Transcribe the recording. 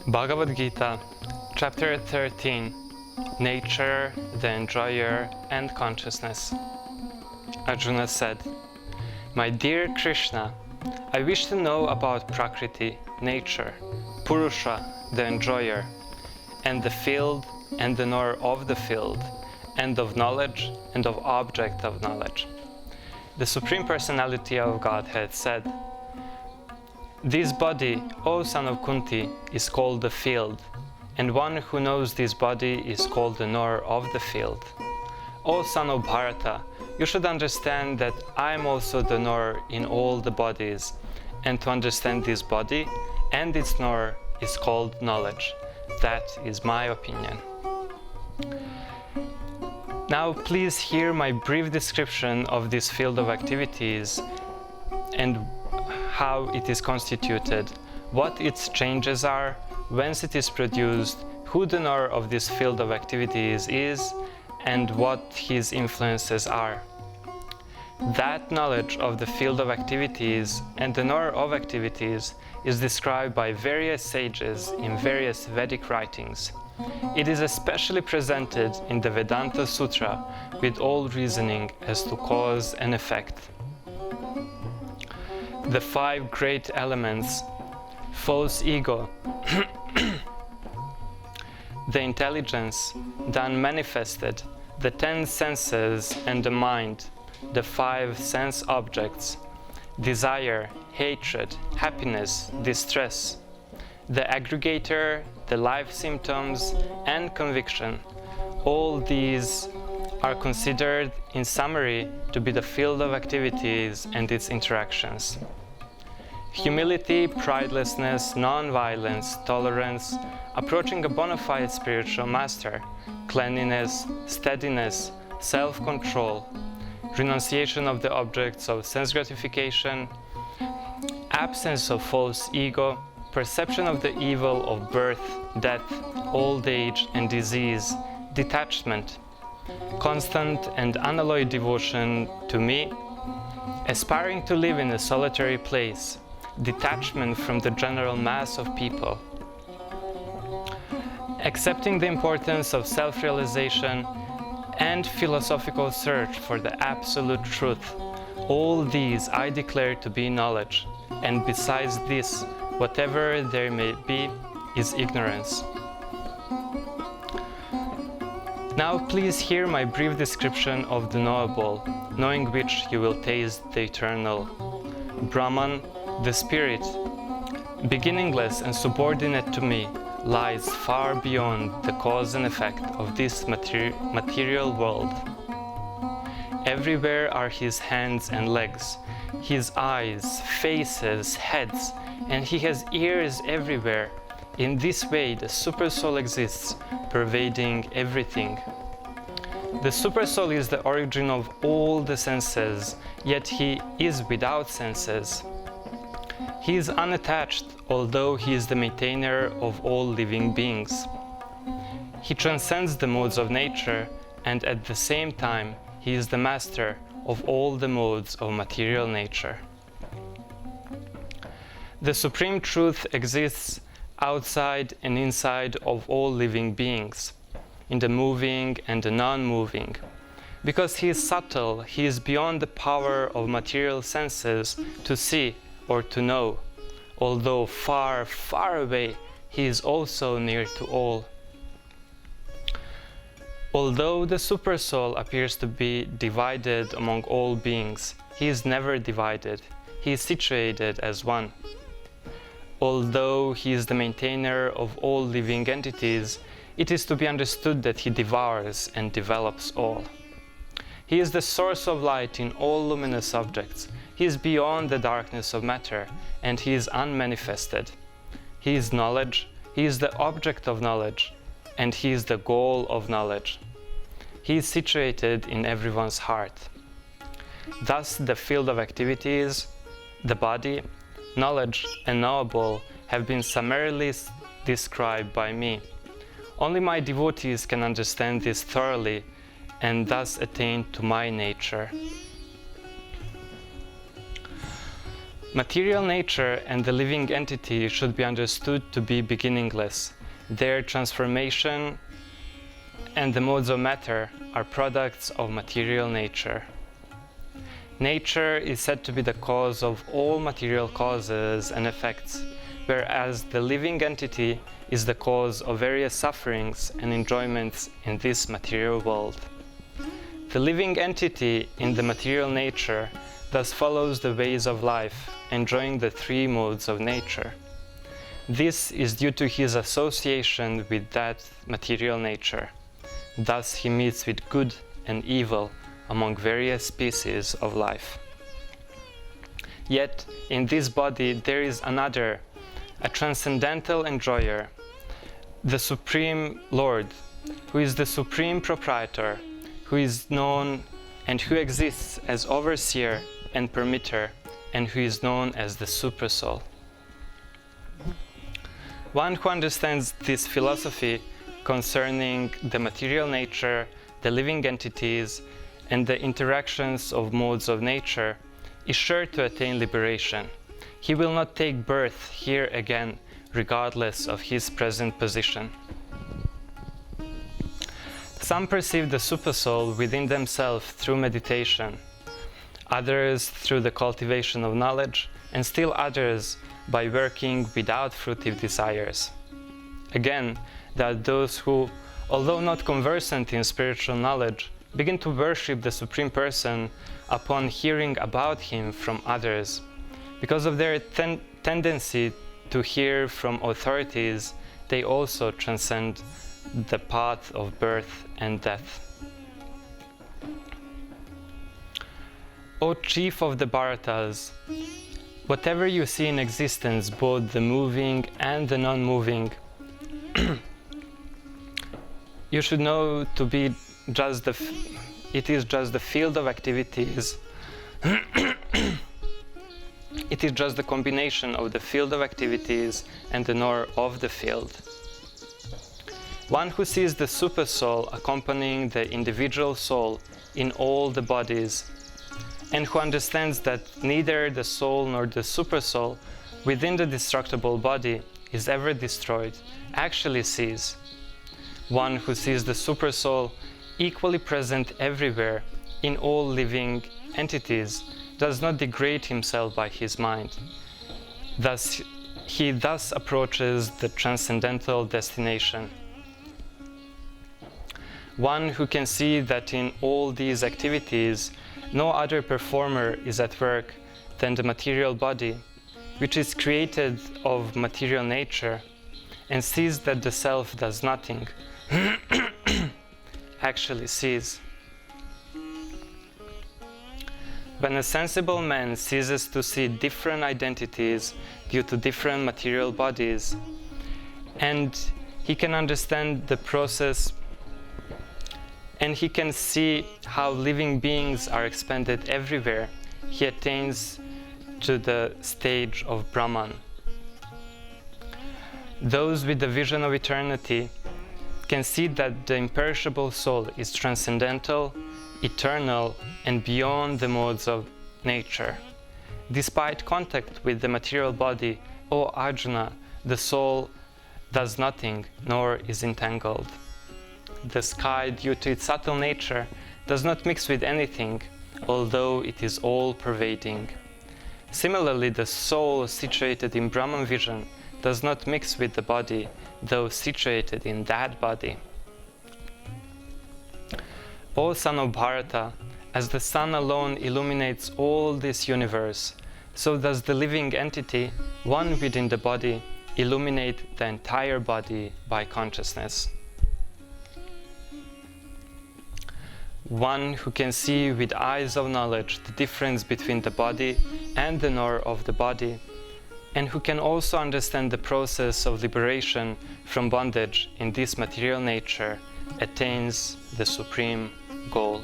Bhagavad Gita, Chapter 13, Nature, the Enjoyer and Consciousness. Arjuna said, "My dear Krishna, I wish to know about Prakriti, nature, Purusha, the Enjoyer, and the field and the knower of the field, and of knowledge and of object of knowledge." The Supreme Personality of Godhead said, "This body, O son of Kunti, is called the field, and one who knows this body is called the knower of the field. O son of Bharata, you should understand that I am also the knower in all the bodies, and to understand this body and its knower is called knowledge. That is my opinion." Now please hear my brief description of this field of activities and how it is constituted, what its changes are, whence it is produced, who the knower of this field of activities is, and what his influences are. That knowledge of the field of activities and the knower of activities is described by various sages in various Vedic writings. It is especially presented in the Vedanta Sutra with all reasoning as to cause and effect. The five great elements, false ego, the intelligence, the unmanifested, the 10 senses and the mind, the 5 sense objects, desire, hatred, happiness, distress, the aggregator, the life symptoms, and conviction. All these are considered, in summary, to be the field of activities and its interactions. Humility, pridelessness, non-violence, tolerance, approaching a bona fide spiritual master, cleanliness, steadiness, self-control, renunciation of the objects of sense gratification, absence of false ego, perception of the evil of birth, death, old age and disease, detachment, constant and unalloyed devotion to me, aspiring to live in a solitary place, detachment from the general mass of people, accepting the importance of self-realization and philosophical search for the absolute truth. All these I declare to be knowledge, and besides this, whatever there may be is ignorance. Now please hear my brief description of the knowable, knowing which you will taste the eternal. Brahman, the spirit, beginningless and subordinate to me, lies far beyond the cause and effect of this material world. Everywhere are his hands and legs, his eyes, faces, heads, and he has ears everywhere. In this way, the Supersoul exists, pervading everything. The Supersoul is the origin of all the senses, yet he is without senses. He is unattached, although he is the maintainer of all living beings. He transcends the modes of nature, and at the same time, he is the master of all the modes of material nature. The Supreme Truth exists outside and inside of all living beings, in the moving and the non-moving. Because he is subtle, he is beyond the power of material senses to see or to know. Although far, far away, he is also near to all. Although the Supersoul appears to be divided among all beings, he is never divided. He is situated as one. Although he is the maintainer of all living entities, it is to be understood that he devours and develops all. He is the source of light in all luminous objects. He is beyond the darkness of matter, and he is unmanifested. He is knowledge, he is the object of knowledge, and he is the goal of knowledge. He is situated in everyone's heart. Thus, the field of activities, the body, knowledge, and knowable have been summarily described by me. Only my devotees can understand this thoroughly and thus attain to my nature. Material nature and the living entity should be understood to be beginningless. Their transformation and the modes of matter are products of material nature. Nature is said to be the cause of all material causes and effects, whereas the living entity is the cause of various sufferings and enjoyments in this material world. The living entity in the material nature thus follows the ways of life, enjoying the three modes of nature. This is due to his association with that material nature. Thus he meets with good and evil among various species of life. Yet, in this body there is another, a transcendental enjoyer, the Supreme Lord, who is the Supreme Proprietor, who is known and who exists as overseer and permitter, and who is known as the Supersoul. One who understands this philosophy concerning the material nature, the living entities, and the interactions of modes of nature is sure to attain liberation. He will not take birth here again, regardless of his present position. Some perceive the Supersoul within themselves through meditation, others through the cultivation of knowledge, and still others by working without fruitive desires. Again, there are those who, although not conversant in spiritual knowledge, begin to worship the Supreme Person upon hearing about him from others. Because of their tendency to hear from authorities, they also transcend the path of birth and death. O chief of the Baritas, whatever you see in existence, both the moving and the non-moving, you should know to be just it is just the field of activities. It is just the combination of the field of activities and the knower of the field. One who sees the Supersoul accompanying the individual soul in all the bodies, and who understands that neither the soul nor the Supersoul within the destructible body is ever destroyed, actually sees. One who sees the Supersoul equally present everywhere in all living entities does not degrade himself by his mind. He thus approaches the transcendental destination. One who can see that in all these activities no other performer is at work than the material body, which is created of material nature, and sees that the self does nothing, actually sees. When a sensible man ceases to see different identities due to different material bodies, and he can understand the process, and he can see how living beings are expanded everywhere, he attains to the stage of Brahman. Those with the vision of eternity can see that the imperishable soul is transcendental, eternal, and beyond the modes of nature. Despite contact with the material body, O Arjuna, the soul does nothing, nor is entangled. The sky, due to its subtle nature, does not mix with anything, although it is all-pervading. Similarly, the soul situated in Brahman vision does not mix with the body, though situated in that body. O son of Bharata, as the sun alone illuminates all this universe, so does the living entity, one within the body, illuminate the entire body by consciousness. One who can see with eyes of knowledge the difference between the body and the knower of the body, and who can also understand the process of liberation from bondage in this material nature, attains the supreme goal.